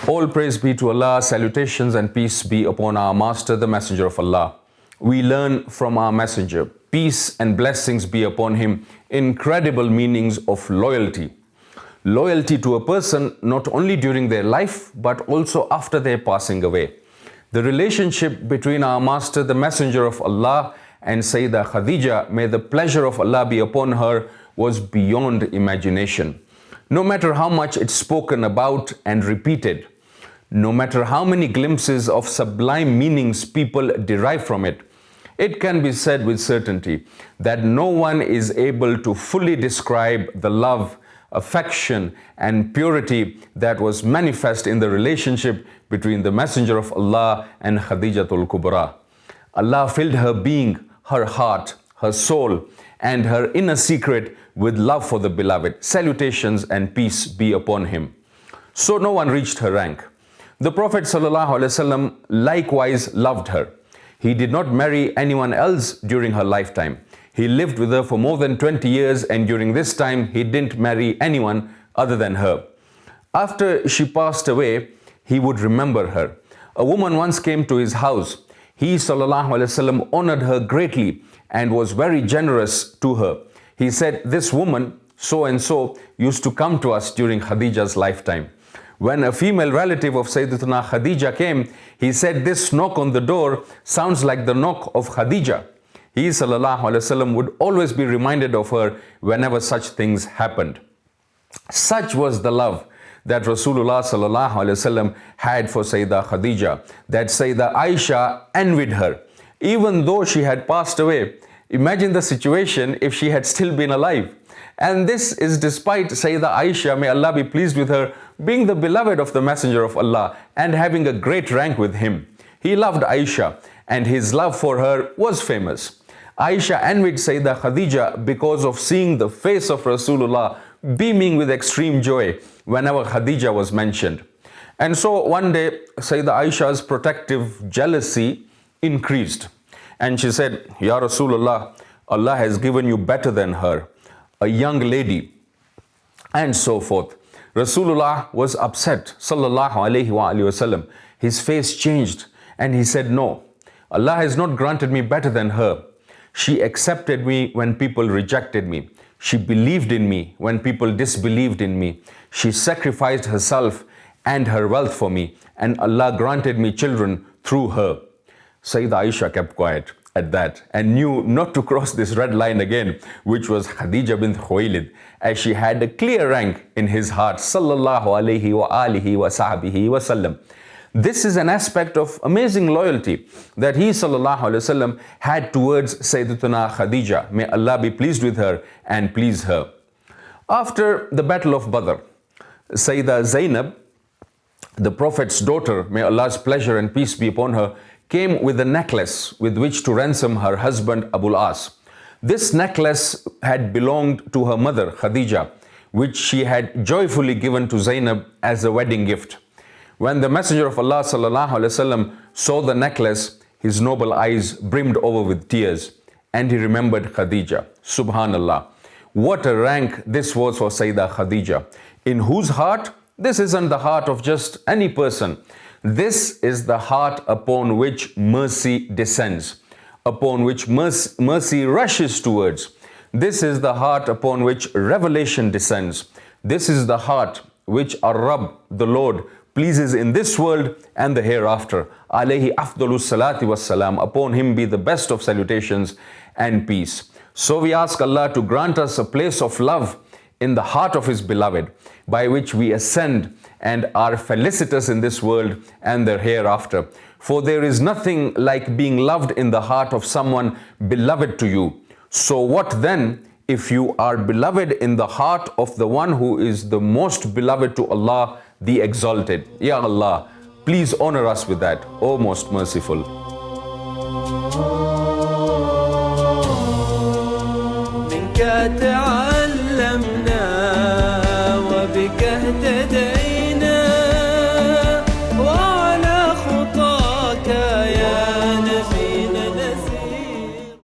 All praise be to Allah, salutations and peace be upon our Master, the Messenger of Allah. We learn from our Messenger, peace and blessings be upon him, incredible meanings of loyalty. Loyalty to a person not only during their life but also after their passing away. The relationship between our Master, the Messenger of Allah, and Sayyidah Khadija, may the pleasure of Allah be upon her, was beyond imagination. No matter how much it's spoken about and repeated, no matter how many glimpses of sublime meanings people derive from it, it can be said with certainty that no one is able to fully describe the love, affection and purity that was manifest in the relationship between the Messenger of Allah and Khadijatul Kubra. Allah filled her being, her heart, her soul and her inner secret with love for the beloved. Salutations and peace be upon him. So no one reached her rank. The Prophet ﷺ likewise loved her. He did not marry anyone else during her lifetime. He lived with her for more than 20 years and during this time he didn't marry anyone other than her. After she passed away, he would remember her. A woman once came to his house. He ﷺ honored her greatly and was very generous to her. He said, "This woman, so and so, used to come to us during Khadija's lifetime." When a female relative of Sayyidatuna Khadija came, he said, "This knock on the door sounds like the knock of Khadija." He ﷺ would always be reminded of her whenever such things happened. Such was the love that Rasulullah ﷺ had for Sayyidah Khadija, that Sayyidah Aisha envied her. Even though she had passed away, imagine the situation if she had still been alive. And this is despite Sayyidah Aisha, may Allah be pleased with her, being the beloved of the Messenger of Allah and having a great rank with him. He loved Aisha and his love for her was famous. Aisha envied Sayyidah Khadija because of seeing the face of Rasulullah beaming with extreme joy whenever Khadija was mentioned. And so one day Sayyidah Aisha's protective jealousy increased. And she said, "Ya Rasulullah, Allah has given you better than her, a young lady," and so forth. Rasulullah was upset, sallallahu alayhi wasallam. His face changed and he said, "No, Allah has not granted me better than her. She accepted me when people rejected me. She believed in me when people disbelieved in me. She sacrificed herself and her wealth for me, and Allah granted me children through her." Sayyidah Aisha kept quiet at that and knew not to cross this red line again, which was Khadija bint Khuwaylid, as she had a clear rank in his heart, sallallahu alayhi wa alihi wa sahbihi wa sallam. This is an aspect of amazing loyalty that he sallallahu alayhi wa sallam had towards Sayyidatuna Khadija. May Allah be pleased with her and please her. After the Battle of Badr, Sayyidah Zainab, the Prophet's daughter, may Allah's pleasure and peace be upon her, came with a necklace with which to ransom her husband Abul As. This necklace had belonged to her mother Khadija, which she had joyfully given to Zainab as a wedding gift. When the Messenger of Allah ﷺ saw the necklace, his noble eyes brimmed over with tears and he remembered Khadija. Subhanallah. What a rank this was for Sayyidah Khadija, in whose heart, this isn't the heart of just any person. This is the heart upon which mercy descends, upon which mercy rushes towards. This is the heart upon which revelation descends. This is the heart which Ar-Rabb, the Lord, pleases in this world and the hereafter. Alayhi afdalus salati wassalam. Upon him be the best of salutations and peace. So we ask Allah to grant us a place of love in the heart of his beloved, by which we ascend and are felicitous in this world and the hereafter. For there is nothing like being loved in the heart of someone beloved to you. So what then if you are beloved in the heart of the one who is the most beloved to Allah, the Exalted? Ya Allah, please honor us with that, O most merciful. منك